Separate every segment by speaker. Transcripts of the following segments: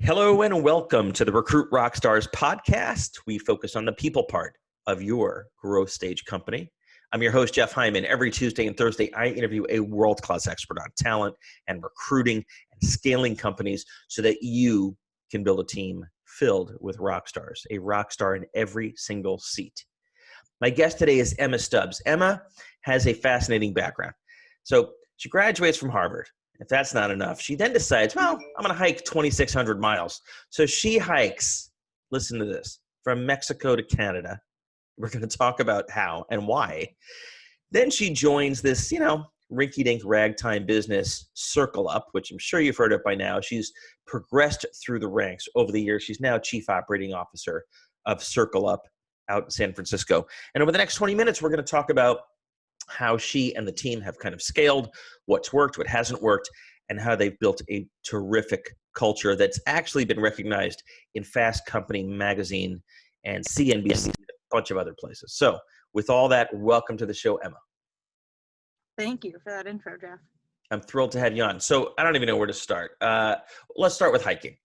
Speaker 1: Hello and welcome to the Recruit Rockstars podcast. We focus on the people part of your growth stage company. I'm your host, Jeff Hyman. Every Tuesday and Thursday, I interview a world-class expert on talent and recruiting and scaling companies so that you can build a team filled with rock stars, a rock star in every single seat. My guest today is Emma Stubbs. Emma has a fascinating background. So she graduates from Harvard. If that's not enough, she then decides, well, I'm going to hike 2,600 miles. So she hikes, listen to this, from Mexico to Canada. We're going to talk about how and why. Then she joins this, rinky-dink ragtime business, CircleUp, which I'm sure you've heard of by now. She's progressed through the ranks over the years. She's now Chief Operating Officer of CircleUp out in San Francisco. And over the next 20 minutes, we're going to talk about how she and the team have kind of scaled, what's worked, what hasn't worked, and how they've built a terrific culture that's actually been recognized in Fast Company magazine and CNBC and a bunch of other places. So with all that, welcome to the show, Emma.
Speaker 2: Thank you for that intro, Jeff.
Speaker 1: I'm thrilled to have you on. So I don't even know where to start. Let's start with hiking.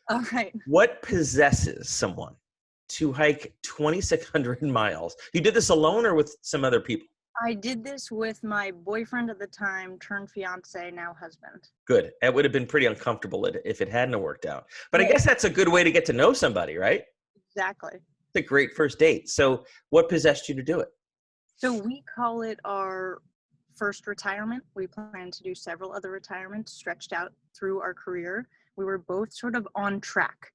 Speaker 2: All right.
Speaker 1: What possesses someone to hike 2,600 miles? You did this alone or with some other people?
Speaker 2: I did this with my boyfriend at the time, turned fiance, now husband.
Speaker 1: Good. It would have been pretty uncomfortable if it hadn't worked out. But I guess that's a good way to get to know somebody, right?
Speaker 2: Exactly.
Speaker 1: It's a great first date. So what possessed you to do it?
Speaker 2: So we call it our first retirement. We plan to do several other retirements stretched out through our career. We were both sort of on track,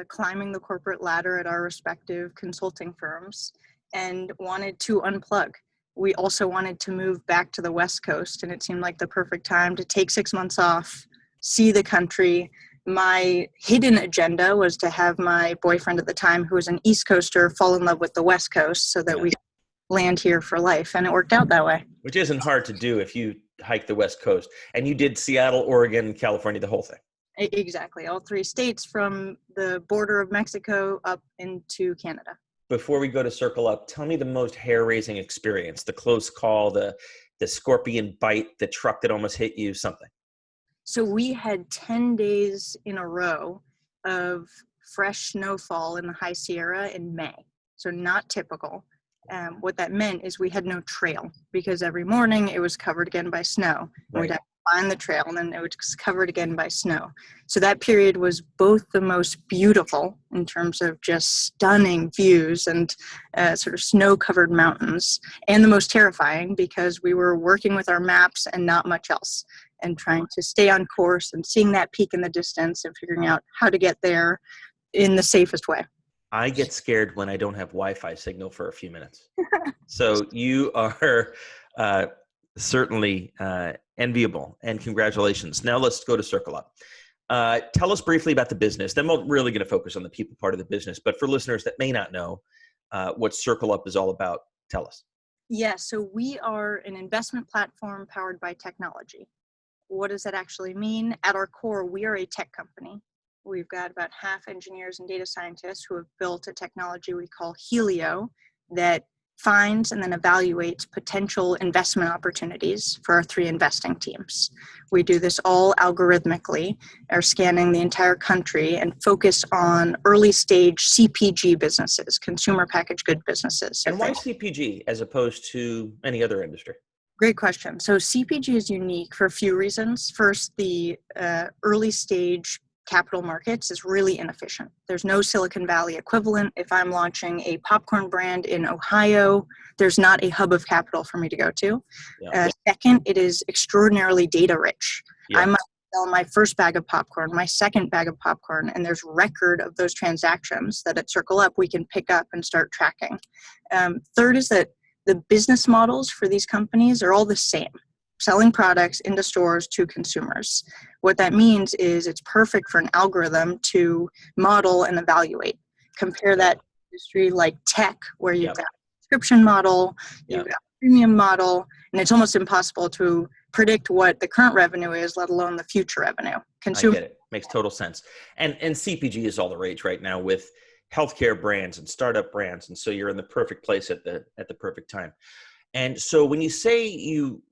Speaker 2: climbing the corporate ladder at our respective consulting firms and wanted to unplug. We also wanted to move back to the West Coast, and it seemed like the perfect time to take 6 months off, see the country. My hidden agenda was to have my boyfriend at the time, who was an East Coaster, fall in love with the West Coast so that we land here for life, and it worked out that way.
Speaker 1: Which isn't hard to do if you hike the West Coast. And you did Seattle, Oregon, California, the whole thing.
Speaker 2: Exactly. All three states from the border of Mexico up into Canada.
Speaker 1: Before we go to CircleUp, tell me the most hair-raising experience, the close call, the scorpion bite, the truck that almost hit you, something.
Speaker 2: So we had 10 days in a row of fresh snowfall in the High Sierra in May. So not typical. What that meant is we had no trail because every morning it was covered again by snow.
Speaker 1: Right.
Speaker 2: We'd have to find the trail and then it was covered again by snow. So that period was both the most beautiful in terms of just stunning views and sort of snow-covered mountains, and the most terrifying because we were working with our maps and not much else and trying to stay on course and seeing that peak in the distance and figuring out how to get there in the safest way.
Speaker 1: I get scared when I don't have Wi-Fi signal for a few minutes. So you are certainly enviable, and congratulations. Now let's go to CircleUp. Tell us briefly about the business. Then we're really going to focus on the people part of the business. But for listeners that may not know what CircleUp is all about, tell us.
Speaker 2: Yeah, so we are an investment platform powered by technology. What does that actually mean? At our core, we are a tech company. We've got about half engineers and data scientists who have built a technology we call Helio that finds and then evaluates potential investment opportunities for our three investing teams. We do this all algorithmically, are scanning the entire country and focus on early stage CPG businesses, consumer packaged good businesses.
Speaker 1: And why CPG as opposed to any other industry?
Speaker 2: Great question. So CPG is unique for a few reasons. First, the early stage capital markets is really inefficient. There's no Silicon Valley equivalent. If I'm launching a popcorn brand in Ohio, there's not a hub of capital for me to go to.
Speaker 1: Yeah.
Speaker 2: Second, it is extraordinarily data rich.
Speaker 1: Yeah.
Speaker 2: I might sell my first bag of popcorn, my second bag of popcorn, and there's record of those transactions that at CircleUp we can pick up and start tracking. Third is that the business models for these companies are all the same. Selling products into stores to consumers. What that means is it's perfect for an algorithm to model and evaluate. Compare that to industry like tech, where you've got a subscription model, you've got a premium model, and it's almost impossible to predict what the current revenue is, let alone the future revenue.
Speaker 1: I get it. Makes total sense. And CPG is all the rage right now with healthcare brands and startup brands, and so you're in the perfect place at the perfect time. And so when you say you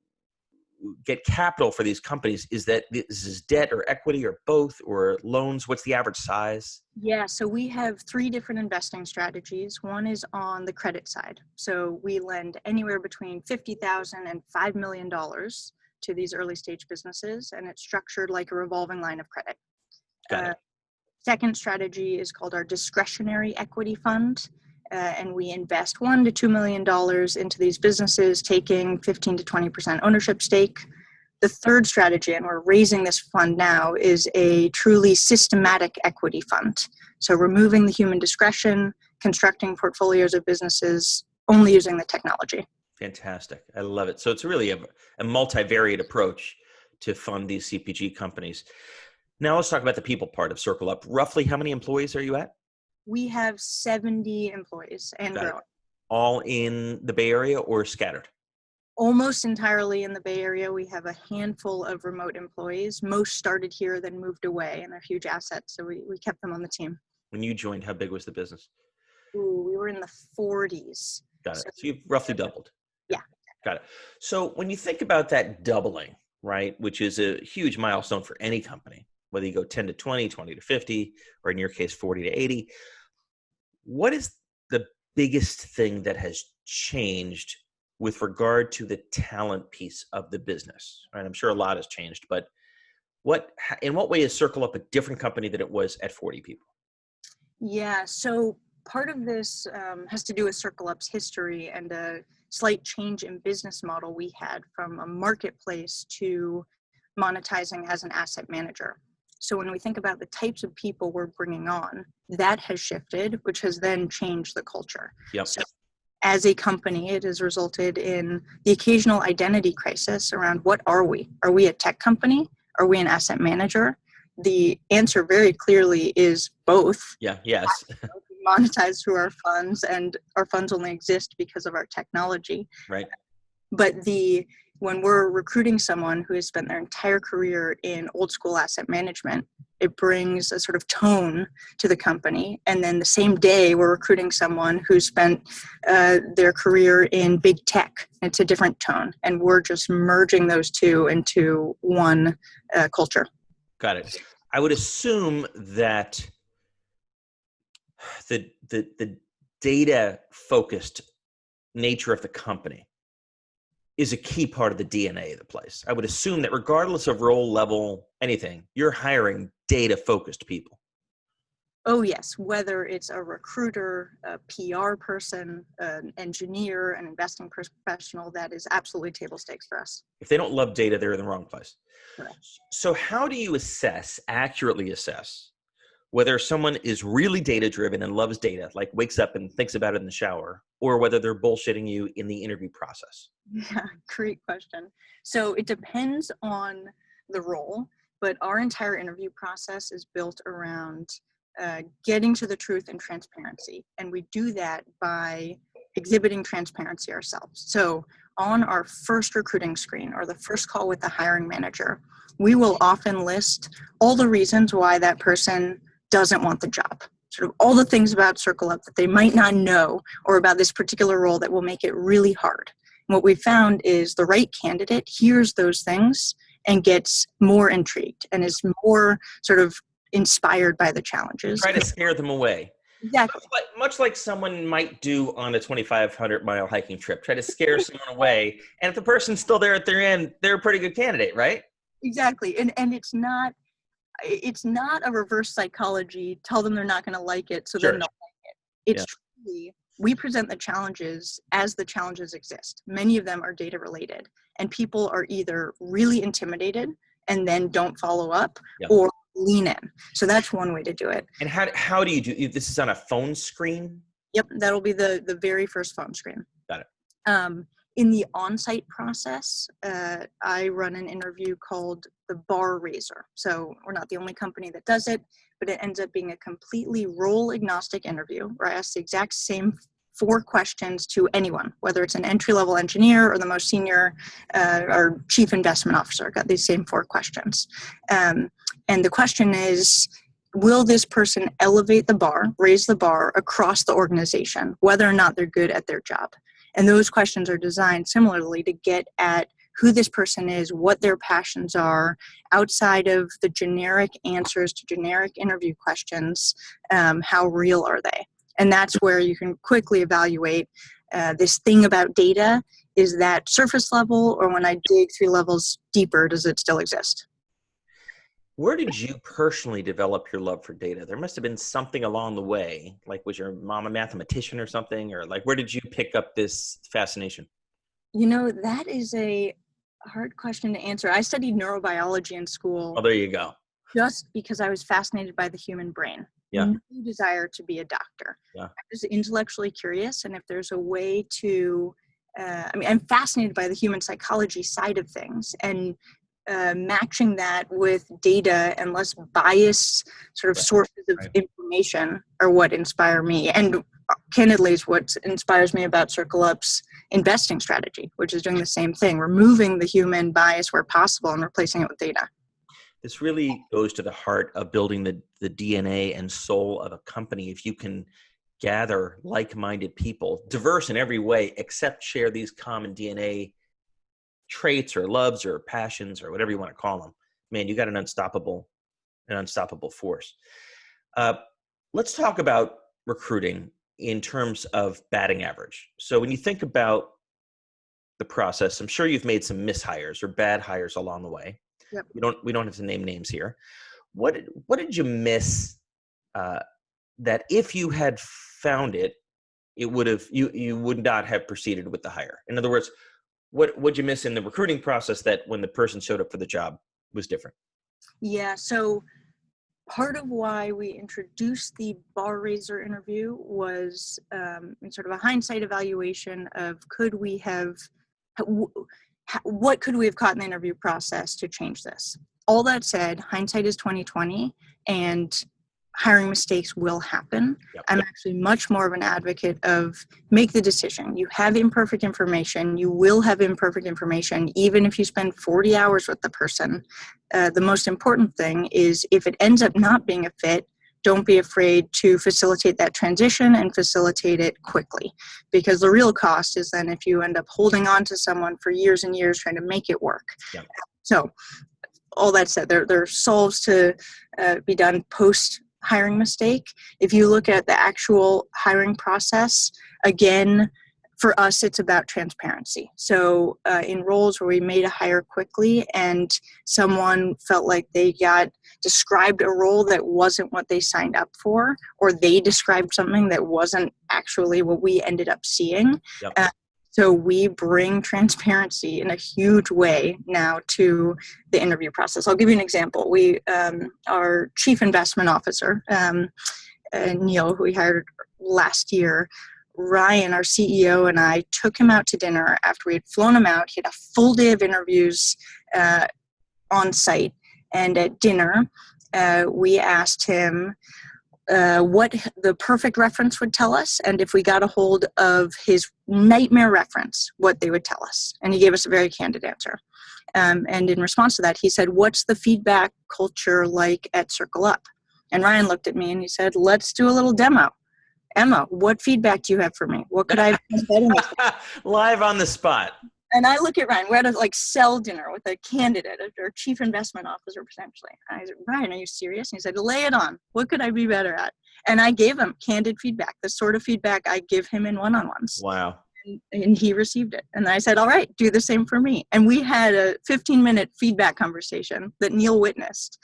Speaker 1: get capital for these companies, is that this is debt or equity or both or loans? What's the average size?
Speaker 2: Yeah, so we have 3 different investing strategies. One is on the credit side. So we lend anywhere between $50,000 and $5 million to these early stage businesses, and it's structured like a revolving line of credit.
Speaker 1: Got it.
Speaker 2: Second strategy is called our discretionary equity fund, and we invest $1 to $2 million into these businesses, taking 15 to 20% ownership stake. The third strategy, and we're raising this fund now, is a truly systematic equity fund. So removing the human discretion, constructing portfolios of businesses, only using the technology.
Speaker 1: Fantastic. I love it. So it's really a multivariate approach to fund these CPG companies. Now let's talk about the people part of CircleUp. Roughly how many employees are you at?
Speaker 2: We have 70 employees and growing.
Speaker 1: All in the Bay Area or scattered?
Speaker 2: Almost entirely in the Bay Area. We have a handful of remote employees. Most started here, then moved away, and they're huge assets. So we kept them on the team.
Speaker 1: When you joined, how big was the business?
Speaker 2: Ooh, we were in the 40s.
Speaker 1: Got it. So you've roughly doubled.
Speaker 2: Yeah.
Speaker 1: Got it. So when you think about that doubling, right, which is a huge milestone for any company, whether you go 10 to 20, 20 to 50, or in your case, 40 to 80, what is the biggest thing that has changed with regard to the talent piece of the business? Right? I'm sure a lot has changed, but in what way is CircleUp a different company than it was at 40 people?
Speaker 2: Yeah, so part of this has to do with CircleUp's history and a slight change in business model we had from a marketplace to monetizing as an asset manager. So when we think about the types of people we're bringing on, that has shifted, which has then changed the culture.
Speaker 1: Yep.
Speaker 2: So as a company, it has resulted in the occasional identity crisis around what are we? Are we a tech company? Are we an asset manager? The answer very clearly is both.
Speaker 1: Yeah, yes.
Speaker 2: We monetize through our funds, and our funds only exist because of our technology.
Speaker 1: Right.
Speaker 2: But when we're recruiting someone who has spent their entire career in old school asset management, it brings a sort of tone to the company. And then the same day, we're recruiting someone who spent their career in big tech. It's a different tone. And we're just merging those two into one culture.
Speaker 1: Got it. I would assume that the data focused nature of the company is a key part of the DNA of the place. I would assume that regardless of role level, anything, you're hiring data-focused people.
Speaker 2: Oh, yes. Whether it's a recruiter, a PR person, an engineer, an investing professional, that is absolutely table stakes for us.
Speaker 1: If they don't love data, they're in the wrong place.
Speaker 2: Correct.
Speaker 1: So how do you accurately assess, whether someone is really data-driven and loves data, like wakes up and thinks about it in the shower, or whether they're bullshitting you in the interview process?
Speaker 2: Yeah, great question. So it depends on the role, but our entire interview process is built around getting to the truth and transparency. And we do that by exhibiting transparency ourselves. So on our first recruiting screen or the first call with the hiring manager, we will often list all the reasons why that person doesn't want the job. Sort of all the things about CircleUp that they might not know, or about this particular role that will make it really hard. And what we found is the right candidate hears those things and gets more intrigued and is more sort of inspired by the challenges.
Speaker 1: Try to scare them away.
Speaker 2: Exactly.
Speaker 1: Much like someone might do on a 2,500-mile hiking trip. Try to scare someone away. And if the person's still there at their end, they're a pretty good candidate, right?
Speaker 2: Exactly. And it's not a reverse psychology. Tell them they're not going to like it, so
Speaker 1: Sure.
Speaker 2: then they'll like it. It's truly, we present the challenges as the challenges exist. Many of them are data related, and people are either really intimidated and then don't follow up, or lean in. So that's one way to do it.
Speaker 1: And how do you do this? Is on a phone screen?
Speaker 2: Yep, that'll be the very first phone screen.
Speaker 1: Got it.
Speaker 2: In the on-site process, I run an interview called the bar raiser. So we're not the only company that does it, but it ends up being a completely role-agnostic interview where I ask the exact same 4 questions to anyone, whether it's an entry-level engineer or the most senior or chief investment officer. Got these same 4 questions. And the question is, will this person elevate the bar, raise the bar across the organization, whether or not they're good at their job? And those questions are designed similarly to get at who this person is, what their passions are, outside of the generic answers to generic interview questions. How real are they? And that's where you can quickly evaluate this thing about data. Is that surface level, or when I dig 3 levels deeper, does it still exist?
Speaker 1: Where did you personally develop your love for data? There must have been something along the way. Like, was your mom a mathematician or something? Or like, where did you pick up this fascination?
Speaker 2: That is a hard question to answer. I studied neurobiology in school.
Speaker 1: Oh, there you go.
Speaker 2: Just because I was fascinated by the human brain.
Speaker 1: Yeah.
Speaker 2: No desire to be a doctor.
Speaker 1: Yeah.
Speaker 2: I was intellectually curious, and if there's a way to, I'm fascinated by the human psychology side of things, and matching that with data and less biased sort of sources of information are what inspire me. And candidly is what inspires me about CircleUp's investing strategy, which is doing the same thing, removing the human bias where possible and replacing it with data.
Speaker 1: This really goes to the heart of building the DNA and soul of a company. If you can gather like-minded people, diverse in every way, except share these common DNA traits or loves or passions or whatever you want to call them, man, you got an unstoppable force. Let's talk about recruiting in terms of batting average. So when you think about the process, I'm sure you've made some mishires or bad hires along the way.
Speaker 2: Yep.
Speaker 1: We don't have to name names here. What did you miss that if you had found it, you would not have proceeded with the hire? In other words, what'd you miss in the recruiting process that when the person showed up for the job was different?
Speaker 2: Yeah, so part of why we introduced the bar raiser interview was sort of a hindsight evaluation of what could we have caught in the interview process to change this? All that said, hindsight is 20/20, and hiring mistakes will happen.
Speaker 1: Yep.
Speaker 2: I'm actually much more of an advocate of make the decision. You have imperfect information. You will have imperfect information, even if you spend 40 hours with the person. The most important thing is if it ends up not being a fit, don't be afraid to facilitate that transition and facilitate it quickly. Because the real cost is then if you end up holding on to someone for years and years trying to make it work.
Speaker 1: Yep.
Speaker 2: So all that said, there are solves to be done post hiring mistake. If you look at the actual hiring process, again, for us, it's about transparency. So in roles where we made a hire quickly and someone felt like they got described a role that wasn't what they signed up for, or they described something that wasn't actually what we ended up seeing.
Speaker 1: Yep.
Speaker 2: So we bring transparency in a huge way now to the interview process. I'll give you an example. Our chief investment officer, Neil, who we hired last year, Ryan, our CEO, and I took him out to dinner after we had flown him out. He had a full day of interviews on site. And at dinner, we asked him what the perfect reference would tell us, and if we got a hold of his nightmare reference, what they would tell us. And he gave us a very candid answer. And in response to that, he said, "What's the feedback culture like at CircleUp?" And Ryan looked at me and he said, "Let's do a little demo. Emma, what feedback do you have for me? What could I have done better?"
Speaker 1: Live on the spot.
Speaker 2: And I look at Ryan. We're at a sell dinner with a candidate, our chief investment officer, potentially. And I said, "Ryan, are you serious?" And he said, "Lay it on. What could I be better at?" And I gave him candid feedback, the sort of feedback I give him in one-on-ones.
Speaker 1: Wow.
Speaker 2: And he received it. And I said, "All right, do the same for me." And we had a 15-minute feedback conversation that Neil witnessed.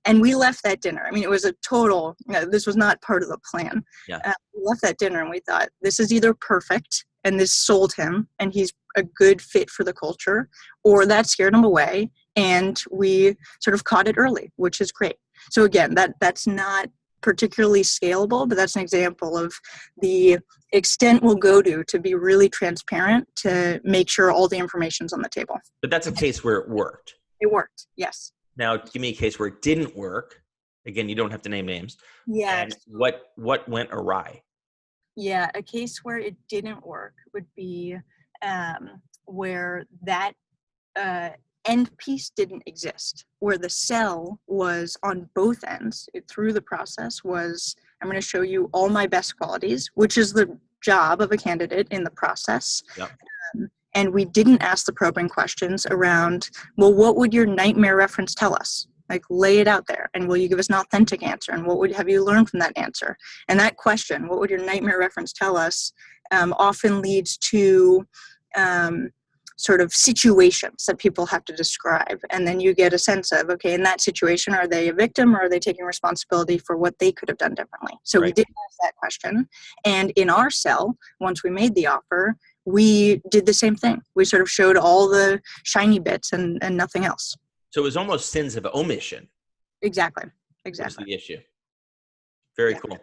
Speaker 2: And we left that dinner. I mean, it was a total, this was not part of the plan.
Speaker 1: Yeah.
Speaker 2: We left that dinner and we thought, this is either perfect and this sold him and he's a good fit for the culture, or that scared him away and we sort of caught it early, which is great. So again, that's not particularly scalable, but that's an example of the extent we'll go to be really transparent to make sure all the information's on the table.
Speaker 1: But that's a case where it worked.
Speaker 2: It worked, yes.
Speaker 1: Now, give me a case where it didn't work. Again, you don't have to name names.
Speaker 2: Yeah.
Speaker 1: And what went awry?
Speaker 2: Yeah, a case where it didn't work would be where that end piece didn't exist, where the sell was on both ends. Through the process was, I'm going to show you all my best qualities, which is the job of a candidate in the process.
Speaker 1: Yep.
Speaker 2: And we didn't ask the probing questions around, well, what would your nightmare reference tell us? Like, lay it out there, and will you give us an authentic answer? And what would have you learned from that answer? And that question, what would your nightmare reference tell us, often leads to sort of situations that people have to describe. And then you get a sense of, okay, in that situation, are they a victim or are they taking responsibility for what they could have done differently? So we did ask that question. And in our sell, once we made the offer, we did the same thing. We sort of showed all the shiny bits and nothing else.
Speaker 1: So it was almost sins of omission.
Speaker 2: Exactly.
Speaker 1: Was the issue. Very cool.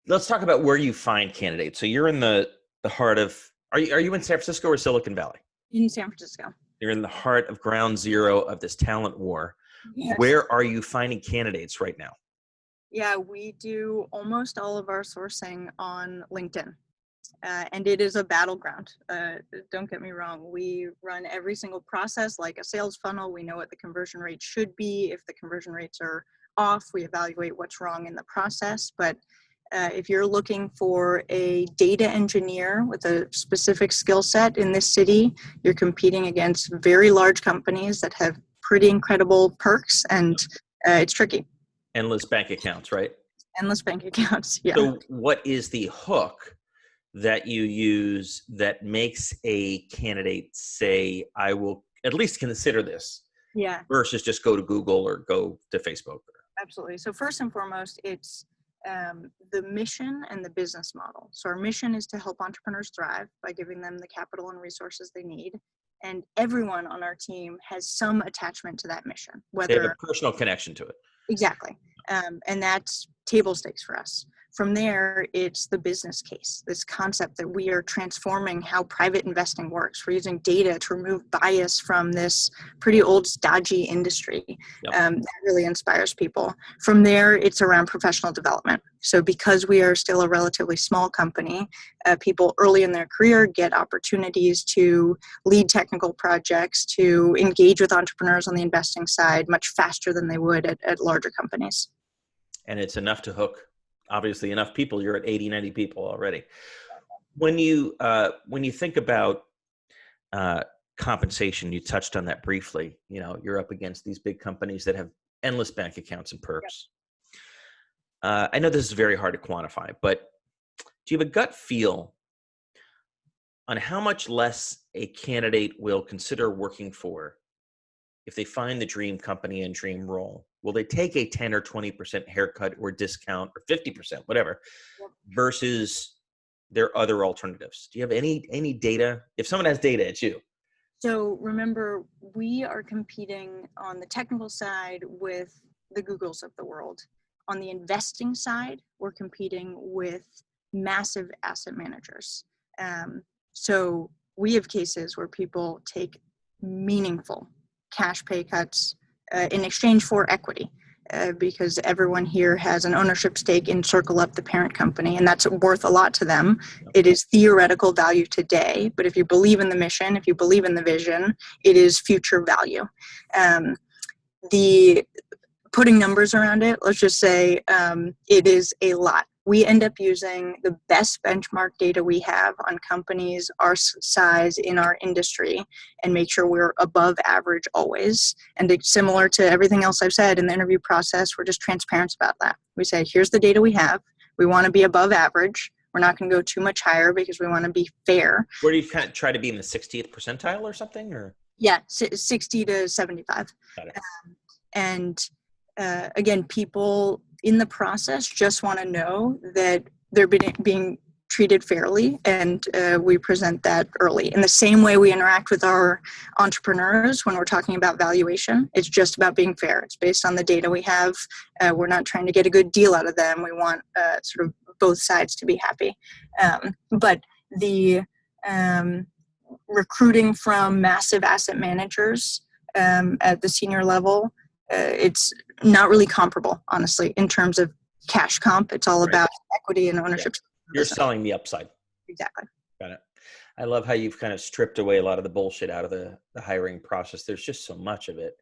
Speaker 1: Let's talk about where you find candidates. So you're in the heart of, are you in San Francisco or Silicon Valley?
Speaker 2: In San Francisco.
Speaker 1: You're in the heart of ground zero of this talent war. Yes. Where are you finding candidates right now?
Speaker 2: Yeah, we do almost all of our sourcing on LinkedIn. And it is a battleground. Don't get me wrong. We run every single process like a sales funnel. We know what the conversion rate should be. If the conversion rates are off, we evaluate what's wrong in the process. But if you're looking for a data engineer with a specific skill set in this city, you're competing against very large companies that have pretty incredible perks, and it's tricky.
Speaker 1: Endless bank accounts, right?
Speaker 2: Endless bank accounts, yeah.
Speaker 1: So what is the hook that you use that makes a candidate say, I will at least consider this, versus just go to Google or go to Facebook?
Speaker 2: Absolutely. So first and foremost, it's the mission and the business model. So our mission is to help entrepreneurs thrive by giving them the capital and resources they need. And everyone on our team has some attachment to that mission.
Speaker 1: They have a personal connection to it.
Speaker 2: Exactly. And that's table stakes for us. From there, it's the business case, this concept that we are transforming how private investing works. We're using data to remove bias from this pretty old, stodgy industry. That really inspires people. From there, it's around professional development. So because we are still a relatively small company, people early in their career get opportunities to lead technical projects, to engage with entrepreneurs on the investing side much faster than they would at larger companies.
Speaker 1: And it's enough to hook, obviously, enough people. You're at 80, 90 people already. When you think about compensation, you touched on that briefly. You know, you're up against these big companies that have endless bank accounts and perks. I know this is very hard to quantify, but do you have a gut feel on how much less a candidate will consider working for if they find the dream company and dream role? Will they take a 10 or 20% haircut or discount or 50%, whatever, versus their other alternatives? Do you have any data? If someone has data, it's you.
Speaker 2: So remember, we are competing on the technical side with the Googles of the world. On the investing side, we're competing with massive asset managers. So we have cases where people take meaningful cash pay cuts in exchange for equity, because everyone here has an ownership stake in CircleUp, the parent company, and that's worth a lot to them. It is theoretical value today, but if you believe in the mission, if you believe in the vision, it is future value. The putting numbers around it, let's just say it is a lot. We end up using the best benchmark data we have on companies our size in our industry and make sure we're above average always. And it's similar to everything else I've said in the interview process. We're just transparent about that. We say, here's the data we have. We want to be above average. We're not going to go too much higher because we want to be fair.
Speaker 1: Where do you kind of try to be in the 60th percentile or something? Or
Speaker 2: yeah, 60 to 75.
Speaker 1: Got it.
Speaker 2: Again, people in the process just want to know that they're being treated fairly, and we present that early. In the same way we interact with our entrepreneurs when we're talking about valuation, it's just about being fair. It's based on the data we have. We're not trying to get a good deal out of them. We want sort of both sides to be happy. But the recruiting from massive asset managers at the senior level, it's not really comparable, honestly, in terms of cash comp. It's all about equity and ownership.
Speaker 1: Yeah. You're selling the upside.
Speaker 2: Exactly.
Speaker 1: Got it. I love how you've kind of stripped away a lot of the bullshit out of the hiring process. There's just so much of it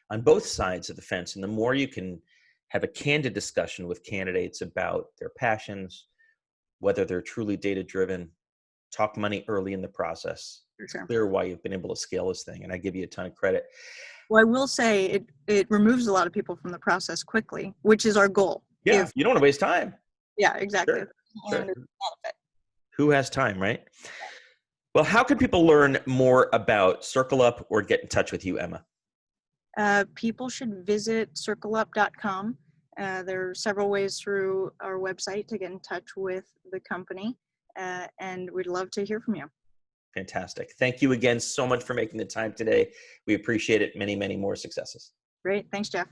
Speaker 1: on both sides of the fence. And the more you can have a candid discussion with candidates about their passions, whether they're truly data-driven, talk money early in the process.
Speaker 2: For
Speaker 1: It's
Speaker 2: sure.
Speaker 1: clear why you've been able to scale this thing, and I give you a ton of credit.
Speaker 2: Well, I will say it removes a lot of people from the process quickly, which is our goal.
Speaker 1: Yeah, you don't want to waste time.
Speaker 2: Yeah, exactly.
Speaker 1: Sure.
Speaker 2: And it's benefit.
Speaker 1: Who has time, right? Well, how can people learn more about CircleUp or get in touch with you, Emma?
Speaker 2: People should visit CircleUp.com. There are several ways through our website to get in touch with the company, and we'd love to hear from you.
Speaker 1: Fantastic. Thank you again so much for making the time today. We appreciate it. Many, many more successes.
Speaker 2: Great. Thanks, Jeff.